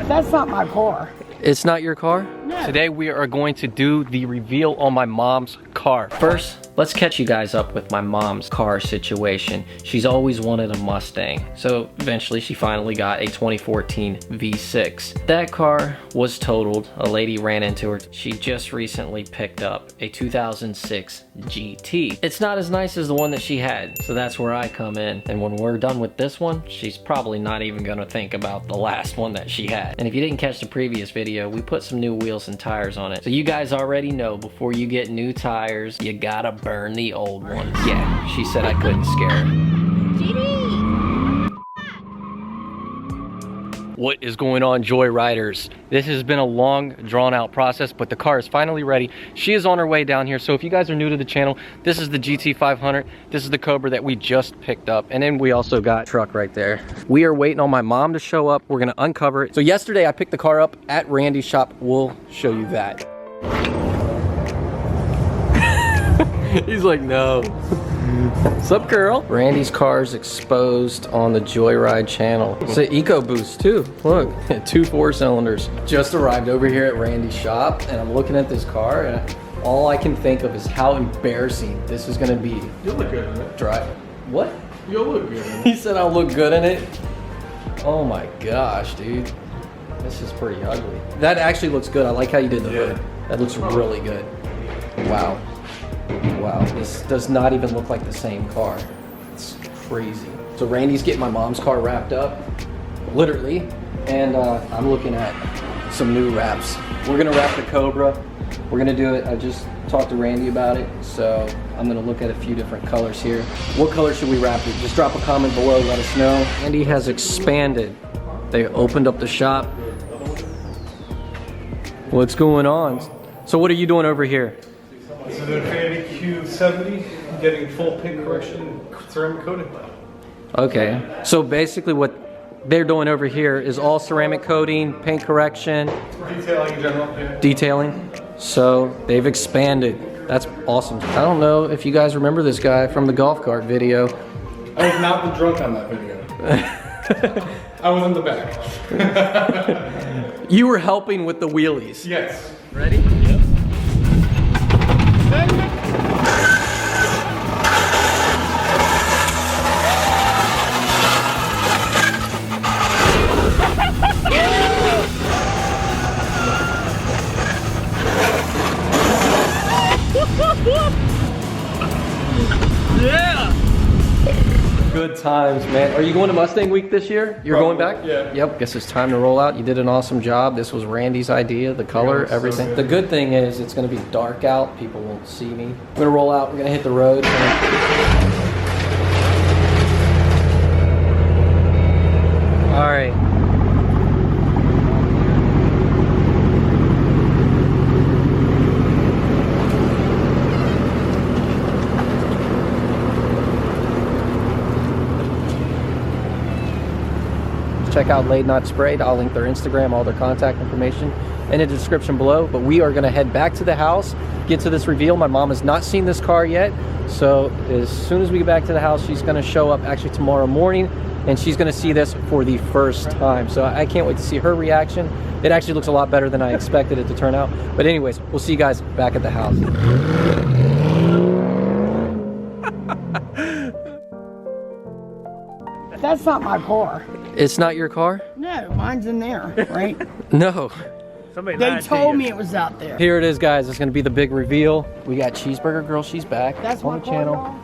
That's not my car. It's not your car? No. Today we are going to do the reveal on my mom's car. First, let's catch you guys up with my mom's car situation. She's always wanted a Mustang, so eventually she finally got a 2014 V6. That car was totaled. A lady ran into her. She just recently picked up a 2006 GT. It's not as nice as the one that she had, so that's where I come in. And when we're done with this one, she's probably not even gonna think about the last one that she had. And if you didn't catch the previous video, we put some new wheels and tires on it. So you guys already know, before you get new tires, you gotta burn the old ones. Yeah, she said I couldn't scare her. What is going on, Joyriders? This has been a long, drawn-out process, but the car is finally ready. She is on her way down here, so if you guys are new to the channel, this is the GT500. This is the Cobra that we just picked up, and then we also got a truck right there. We are waiting on my mom to show up. We're gonna uncover it. So yesterday, I picked the car up at Randy's shop. We'll show you that. He's like, no. What's up, girl? Randy's car's exposed on the Joyride channel. It's an EcoBoost too. Look, 2 4-cylinders. Just arrived over here at Randy's shop, and I'm looking at this car, and all I can think of is how embarrassing this is gonna be. You'll look good in it. Drive. What? You'll look good in it. He said I'll look good in it. Oh my gosh, dude. This is pretty ugly. That actually looks good. I like how you did the hood. That looks really good. Wow. Wow, this does not even look like the same car. It's crazy. So Randy's getting my mom's car wrapped up, literally, and I'm looking at some new wraps. We're gonna wrap the Cobra. We're gonna do it. I just talked to Randy about it, so I'm gonna look at a few different colors here. What color should we wrap it? Just drop a comment below, let us know. Randy has expanded. They opened up the shop. What's going on? So what are you doing over here? This is an Infiniti Q70, getting full paint correction and ceramic coating. Okay, so basically what they're doing over here is all ceramic coating, paint correction, Detailing in general, yeah. detailing. So they've expanded. That's awesome. I don't know if you guys remember this guy from the golf cart video. I was not the drunk on that video. I was in the back. You were helping with the wheelies. Yes. Ready? Yep. Yeah! Good times, man. Are you going to Mustang Week this year? You're Probably, going back? yeah. Yep, guess it's time to roll out. You did an awesome job. This was Randy's idea, the color, Yeah, everything. so The good thing is it's gonna be dark out. People won't see me. We're gonna roll out, we're gonna hit the road. All right. Check out Laid Not Sprayed. I'll link their Instagram, all their contact information in the description below. But we are gonna head back to the house, get to this reveal. My mom has not seen this car yet. So as soon as we get back to the house, she's gonna show up actually tomorrow morning, and she's gonna see this for the first time. So I can't wait to see her reaction. It actually looks a lot better than I expected it to turn out. But anyways, we'll see you guys back at the house. That's not my car. It's not your car? No, mine's in there, right? No. They told me it was out there. Here it is, guys. It's gonna be the big reveal. We got Cheeseburger Girl. She's back. That's on my the channel. car,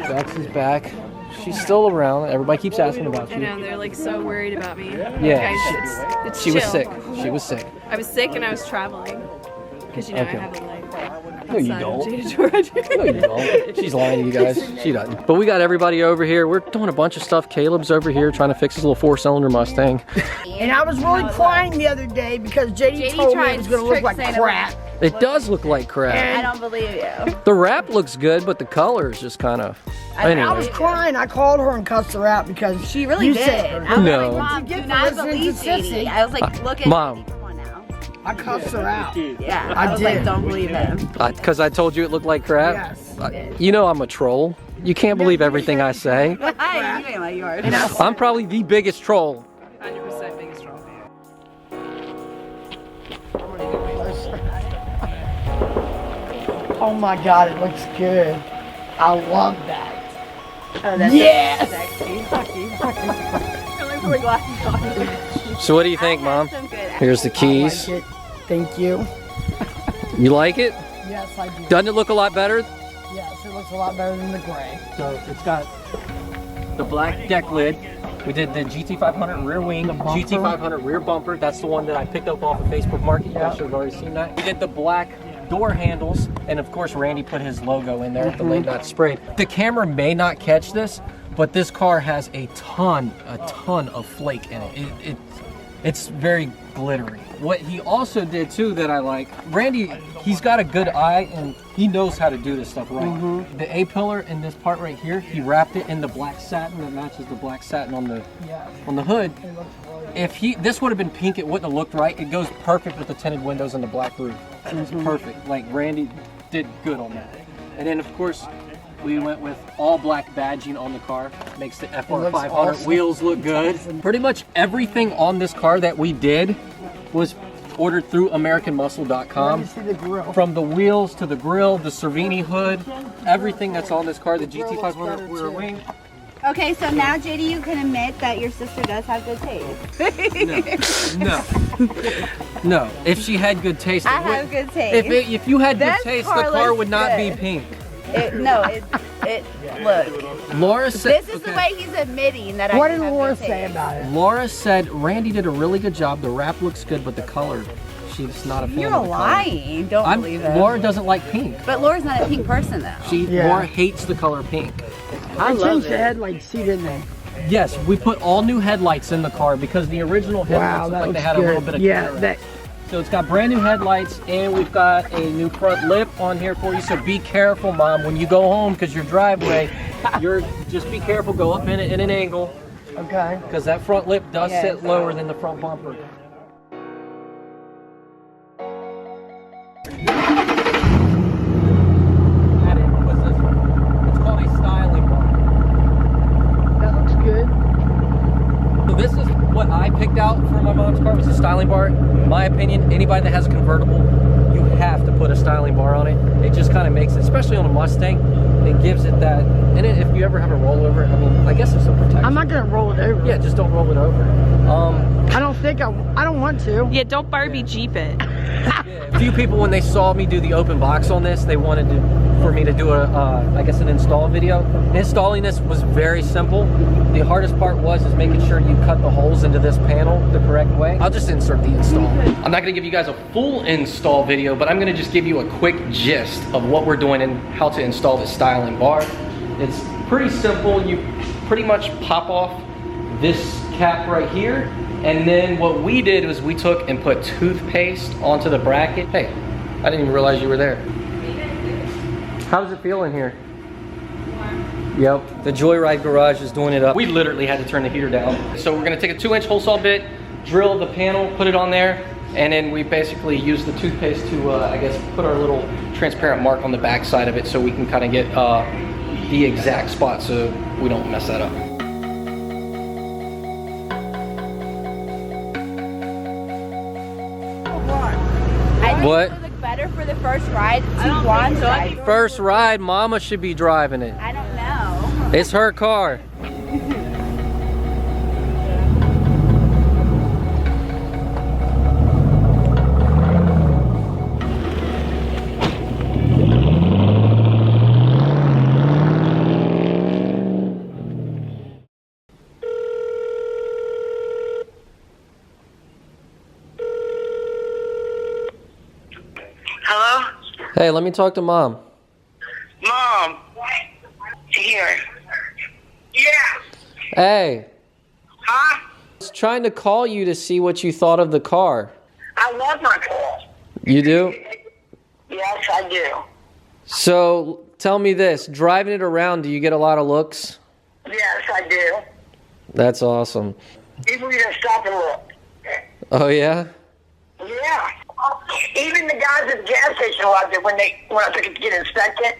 Bex is back. She's still around. Everybody keeps asking about I you. know, they're like so worried about me. Yeah. Guys, it's She was chill. sick. She was sick. I was sick and I was traveling. Because, you know, Okay. I have a life. No, you outside don't. of Joyride. No, you don't. She's lying to you guys. She doesn't. But we got everybody over here. We're doing a bunch of stuff. Caleb's over here trying to fix his little 4-cylinder Mustang. And I was really crying the other day because JD told me it was going to look like crap. It does look like crap. I don't believe you. The wrap looks good, but the color is just kind of... And I was crying. I called her and cussed her out because She really you did. said, I was No. like, Mom, What'd you do get not for listening believe to JD. Sissy? I was like, look at Mom. JD. Come on now. I cussed her out. Yeah, I I was did. like, don't believe him. Because I told you it looked like crap? Yes. You know I'm a troll. You can't believe everything I say. Hi, you ain't like yours. And I I'm probably the biggest troll. 100% biggest troll. Oh my God, it looks good. I love that. Oh, that's Yes! sexy. Let me put the glasses on. So what do you think, Mom? Some good Here's the I keys. like it. Thank you. You like it? Yes, I do. Doesn't it look a lot better? Yes, it looks a lot better than the gray. So it's got the black deck lid. We did the GT500 rear wing, GT500 rear bumper. That's the one that I picked up off of Facebook Market. You guys should have already seen that. We did the black door handles, and of course Randy put his logo in there, the late not sprayed. The camera may not catch this, but this car has a ton of flake in it. It's very glittery. What he also did too that I like, Randy, he's got a good eye and he knows how to do this stuff right. The A-pillar in this part right here, he wrapped it in the black satin that matches the black satin on the hood. If this would have been pink, it wouldn't have looked right. It goes perfect with the tinted windows and the black roof. It's perfect. Like Randy did good on that. And then of course, we went with all black badging on the car. Makes the FR500 awesome. wheels look good. Pretty much everything on this car that we did was ordered through AmericanMuscle.com. See the grill. From the wheels to the grill, the Cervini hood, everything that's on this car, the GT500 rear wing. Okay, so now JD, you can admit that your sister does have good taste. No. If she had good taste, I have good taste. If you had good This taste, car the car looks would not good. be pink. Look. Laura said. This is the way he's admitting that I What do did have Laura good say taste. about it? Laura said Randy did a really good job. The wrap looks good, but the color, she's not a fan You're of the color. lying. Don't believe it. Laura doesn't like pink. But Laura's not a pink person though. Laura hates the color pink. I changed the headlight seat, didn't they? Yes, we put all new headlights in the car because the original headlights Wow, looked that like they looks had a little good. bit of Yeah, color. that. So it's got brand new headlights, and we've got a new front lip on here for you. So be careful, Mom, when you go home, because your driveway, just be careful. Go up in it in an angle, Okay. because that front lip does sit lower than the front bumper. It's called a styling bar. That looks good. So this is what I picked out for my mom's car, was a styling bar. In my opinion, anybody that has a convertible, you have to put a styling bar on it. It just kind of makes it, especially on a Mustang, it gives it that. And if you ever have a rollover, I mean, I guess it's a protection. I'm not gonna roll it over. Yeah, just don't roll it over. I don't think I don't want to. Yeah, don't Barbie Jeep it. A few people, when they saw me do the open box on this, they wanted for me to do I guess an install video. Installing this was very simple. The hardest part is making sure you cut the holes into this panel the correct way. I'll just insert the install. I'm not gonna give you guys a full install video, but I'm gonna just give you a quick gist of what we're doing and how to install the styling bar. It's pretty simple. You pretty much pop off this cap right here, and then what we did was we took and put toothpaste onto the bracket. Hey, I didn't even realize you were there. How does it feel in here? Warm. Yep, the Joyride garage is doing it up. We literally had to turn the heater down. So we're gonna take a 2-inch hole saw bit, drill the panel, put it on there, and then we basically use the toothpaste to, I guess, put our little transparent mark on the back side of it so we can kind of get the exact spot so we don't mess that up. What? It would look better for the first ride. Blonde ride. First ride, Mama should be driving it. I don't know. It's her car. Hello? Hey, let me talk to Mom. Mom. Here. Yeah. Hey, Huh? I was trying to call you to see what you thought of the car. I love my car. You do? Yes, I do. So, tell me this, driving it around, do you get a lot of looks? Yes, I do. That's awesome. People need to stop and look. Oh yeah? Yeah. Even the guys at the gas station loved it when I took it to get inspected.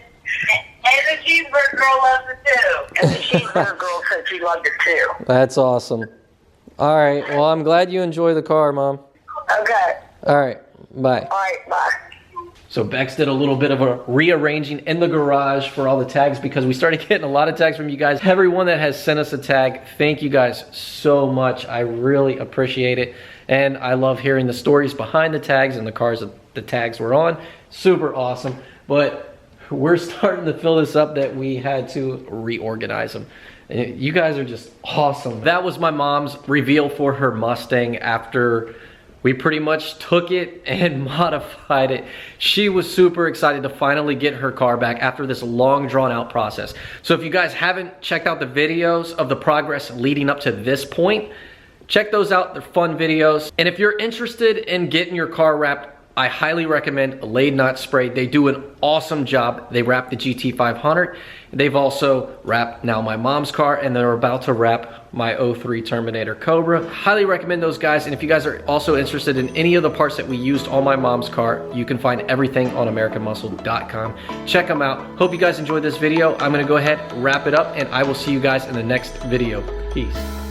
And the cheeseburger girl loves it too. And the cheeseburger girl said she loved it too. That's awesome. All right, well, I'm glad you enjoy the car, Mom. Okay. All right, bye. All right, bye. So Bex did a little bit of a rearranging in the garage for all the tags because we started getting a lot of tags from you guys. Everyone that has sent us a tag, thank you guys so much. I really appreciate it. And I love hearing the stories behind the tags and the cars that the tags were on. Super awesome. But we're starting to fill this up that we had to reorganize them. You guys are just awesome. That was my mom's reveal for her Mustang after we pretty much took it and modified it. She was super excited to finally get her car back after this long drawn out process. So if you guys haven't checked out the videos of the progress leading up to this point, check those out, they're fun videos. And if you're interested in getting your car wrapped, I highly recommend Laid Not Sprayed. They do an awesome job. They wrapped the GT500. They've also wrapped now my mom's car, and they're about to wrap my 03 Terminator Cobra. Highly recommend those guys. And if you guys are also interested in any of the parts that we used on my mom's car, you can find everything on AmericanMuscle.com. Check them out. Hope you guys enjoyed this video. I'm gonna go ahead, wrap it up, and I will see you guys in the next video. Peace.